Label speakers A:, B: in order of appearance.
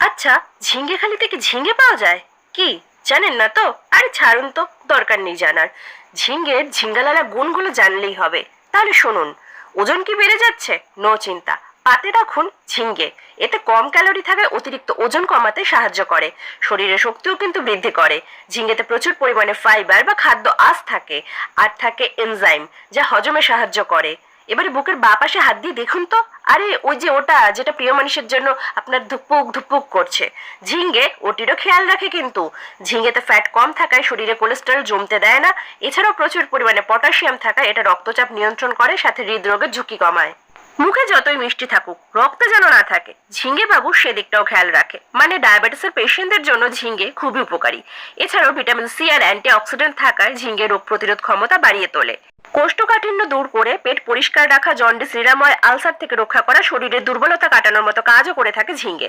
A: আচ্ছা, ঝিঙ্গেখালিতে কি ঝিঙ্গে পাওয়া যায়? কি জানেন না তো? আরে ছাড়ুন তো, দরকার নেই জানার। ঝিঙ্গের ঝিঙ্গালালা গুণগুলো জানলেই হবে। তাহলে শুনুন, ওজন কি বেড়ে যাচ্ছে? নো চিন্তা, পাতে রাখুন ঝিঙ্গে। এতে কম ক্যালোরি থাকে, অতিরিক্ত ওজন কমাতে সাহায্য করে, শরীরের শক্তিও কিন্তু বৃদ্ধি করে। ঝিঙ্গেতে প্রচুর পরিমাণে ফাইবার বা খাদ্য আঁশ থাকে, আর থাকে এনজাইম, যা হজমে সাহায্য করে। এবারে বুকের বাঁ পাশে হাত দিয়ে দেখুন তো। আরে ওই যে ওটা, যেটা প্রিয় মানুষের জন্য আপনার ধুকপুক ধুকপুক করছে। ঝিঙ্গে ওটিরও খেয়াল রাখে কিন্তু। ঝিঙ্গেতে ফ্যাট কম থাকায় শরীরে কোলেস্টেরল জমতে দেয় না। এছাড়াও প্রচুর পরিমাণে পটাশিয়াম থাকায় এটা রক্তচাপ নিয়ন্ত্রণ করে, সাথে হৃদরোগের ঝুঁকি কমায়। মুখে যতই মিষ্টি থাকুক, রক্তে যেন না থাকে, ঝিঙ্গে বাবু সেদিকটাও খেয়াল রাখে। মানে ডায়াবেটিসের পেশেন্টদের জন্য ঝিঙ্গে খুবই উপকারী। এছাড়াও ভিটামিন সি আর অ্যান্টি অক্সিডেন্ট থাকায় ঝিঙ্গে রোগ প্রতিরোধ ক্ষমতা বাড়িয়ে তোলে। কোষ্ঠকাঠিন্য দূর করে, পেট পরিষ্কার রাখা, জন্ডিস নিরাময়, আলসার থেকে রক্ষা করা, শরীরের দুর্বলতা কাটানোর মতো কাজও করে থাকে ঝিঙ্গে।